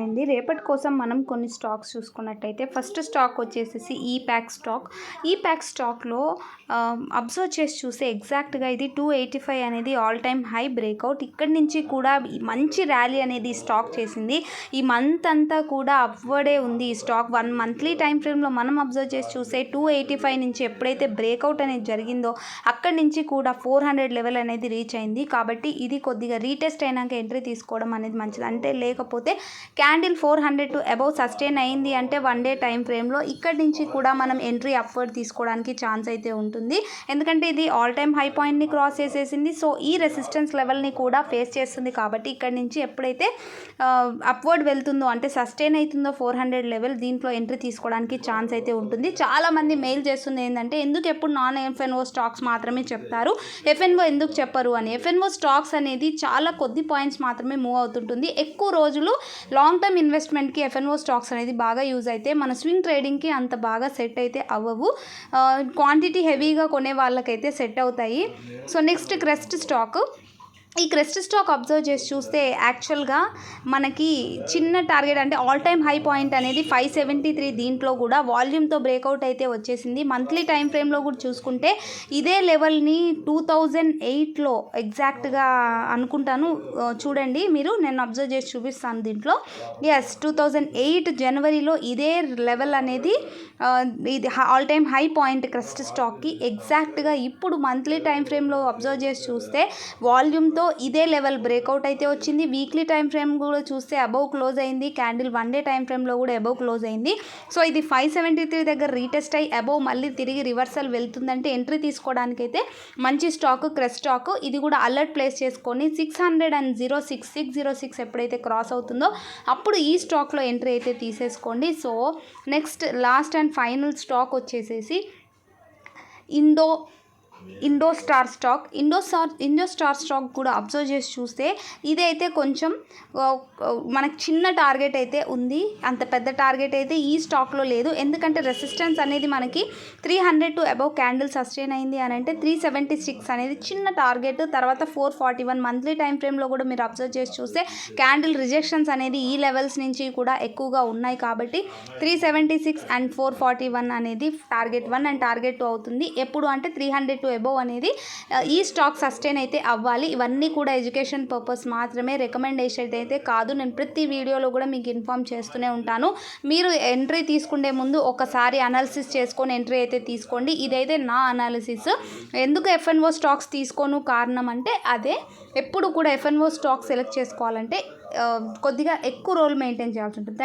అండి రేపటి కోసం మనం కొన్ని స్టాక్స్ చూసుకున్నట్టయితే ఫస్ట్ స్టాక్ వచ్చేసేసి ఈ ప్యాక్ స్టాక్లో అబ్జర్వ్ చేసి చూస్తే ఎగ్జాక్ట్గా ఇది 285 అనేది ఆల్ టైమ్ హై బ్రేక్అవుట్. ఇక్కడి నుంచి కూడా మంచి ర్యాలీ అనేది స్టాక్ చేసింది. ఈ మంత్ అంతా కూడా అప్వర్డే ఉంది ఈ స్టాక్. 1 మంత్లీ టైం ఫ్రేమ్లో మనం అబ్జర్వ్ చేసి చూస్తే 285 నుంచి ఎప్పుడైతే బ్రేక్అవుట్ అనేది జరిగిందో అక్కడి నుంచి కూడా 400 లెవెల్ అనేది రీచ్ అయింది. కాబట్టి ఇది కొద్దిగా రీటెస్ట్ అయినాక ఎంట్రీ తీసుకోవడం అనేది మంచిది. అంటే లేకపోతే క్యాండిల్ 400 టు అబౌవ్ సస్టైన్ అయింది అంటే 1 డే టైం ఫ్రేమ్లో ఇక్కడి నుంచి కూడా మనం ఎంట్రీ అప్వర్డ్ తీసుకోవడానికి ఛాన్స్ అయితే ఉంటుంది. ఎందుకంటే ఇది ఆల్ టైమ్ హై పాయింట్ని క్రాస్ చేసేసింది. సో ఈ రెసిస్టెన్స్ లెవెల్ని కూడా ఫేస్ చేస్తుంది. కాబట్టి ఇక్కడి నుంచి ఎప్పుడైతే అప్వర్డ్ వెళ్తుందో అంటే సస్టైన్ అవుతుందో 400 లెవెల్, దీంట్లో ఎంట్రీ తీసుకోవడానికి ఛాన్స్ అయితే ఉంటుంది. చాలామంది మెయిల్ చేస్తుంది ఏంటంటే ఎందుకు ఎప్పుడు నాన్ ఎఫ్ఎన్ఓ స్టాక్స్ మాత్రమే చెప్తారు, ఎఫ్ఎన్ఓ ఎందుకు చెప్పరు అని. ఎఫ్ఎన్ఓ స్టాక్స్ అనేది చాలా కొద్ది పాయింట్స్ మాత్రమే మూవ్ అవుతుంటుంది. ఎక్కువ రోజులు లాంగ్ టర్మ్ ఇన్వెస్ట్మెంట్కి ఎఫ్ఎన్ఓ స్టాక్స్ అనేది బాగా యూజ్ అయితే మన స్వింగ్ ట్రేడింగ్కి అంత బాగా సెట్ అయితే అవ్వవు. క్వాంటిటీ హెవీగా కొనే వాళ్ళకైతే సెట్ అవుతాయి. So next crest stock. ఈ క్రెస్ట్ స్టాక్ అబ్జర్వ్ చేసి చూస్తే యాక్చువల్గా మనకి చిన్న టార్గెట్ అంటే ఆల్ టైమ్ హై పాయింట్ అనేది 573. దీంట్లో కూడా వాల్యూమ్తో బ్రేక్అవుట్ అయితే వచ్చేసింది. మంత్లీ టైం ఫ్రేమ్లో కూడా చూసుకుంటే ఇదే లెవెల్ని 2008లో ఎగ్జాక్ట్గా అనుకుంటాను, చూడండి మీరు, నేను అబ్జర్వ్ చేసి చూపిస్తాను దీంట్లో. 2008 జనవరిలో ఇదే లెవెల్ అనేది ఇది all time high point crest స్టాక్కి. ఎగ్జాక్ట్గా ఇప్పుడు మంత్లీ టైం ఫ్రేమ్లో అబ్జర్వ్ చేసి చూస్తే వాల్యూమ్తో ఇదే లెవెల్ బ్రేక్అవుట్ అయితే వచ్చింది. వీక్లీ టైం ఫ్రేమ్ కూడా చూస్తే అబౌవ్ క్లోజ్ అయింది. క్యాండిల్ 1 డే టైం ఫ్రేమ్లో కూడా అబౌవ్ క్లోజ్ అయింది. సో ఇది 573 దగ్గర రీటెస్ట్ అయ్యి అబౌవ్ మళ్ళీ తిరిగి రివర్సల్ వెళ్తుందంటే ఎంట్రీ తీసుకోవడానికైతే మంచి స్టాక్ క్రెస్ట్ స్టాక్. ఇది కూడా అలర్ట్ ప్లేస్ చేసుకొని 606 ఎప్పుడైతే క్రాస్ అవుతుందో అప్పుడు ఈ స్టాక్లో ఎంట్రీ అయితే తీసేసుకోండి. So next last and final stock వచ్చేసేసి ఇండో స్టార్ స్టాక్ కూడా అబ్జర్వ్ చేసి చూస్తే ఇదైతే కొంచెం మనకు చిన్న టార్గెట్ అయితే ఉంది, అంత పెద్ద టార్గెట్ అయితే ఈ స్టాక్లో లేదు. ఎందుకంటే రెసిస్టెన్స్ అనేది మనకి 300 టు అబౌవ్ క్యాండిల్ సస్టైన్ అయింది అని అంటే 376 అనేది చిన్న టార్గెట్. తర్వాత 441 మంత్లీ టైం ఫ్రేమ్లో కూడా మీరు అబ్జర్వ్ చేసి చూస్తే క్యాండిల్ రిజెక్షన్స్ అనేది ఈ లెవెల్స్ నుంచి కూడా ఎక్కువగా ఉన్నాయి. కాబట్టి 376 అండ్ 441 అనేది టార్గెట్ 1 అండ్ టార్గెట్ 2 అవుతుంది. ఎప్పుడు అంటే 300 టు అబౌవ్ అనేది ఈ స్టాక్ సస్టైన్ అయితే అవ్వాలి. ఇవన్నీ కూడా ఎడ్యుకేషన్ పర్పస్ మాత్రమే, రికమెండేషన్ అయితే కాదు. నేను ప్రతి వీడియోలో కూడా మీకు ఇన్ఫామ్ చేస్తూనే ఉంటాను. మీరు ఎంట్రీ తీసుకునే ముందు ఒకసారి అనాలిసిస్ చేసుకొని ఎంట్రీ అయితే తీసుకోండి. ఇదైతే నా అనాలిసిస్. ఎందుకు ఎఫ్ఎన్ఓ స్టాక్స్ తీసుకోను కారణం అంటే అదే. ఎప్పుడు కూడా ఎఫ్ఎన్ఓ స్టాక్ సెలెక్ట్ చేసుకోవాలంటే కొద్దిగా ఎక్కువ రోజులు మెయింటైన్ చేయాల్సి ఉంటుంది.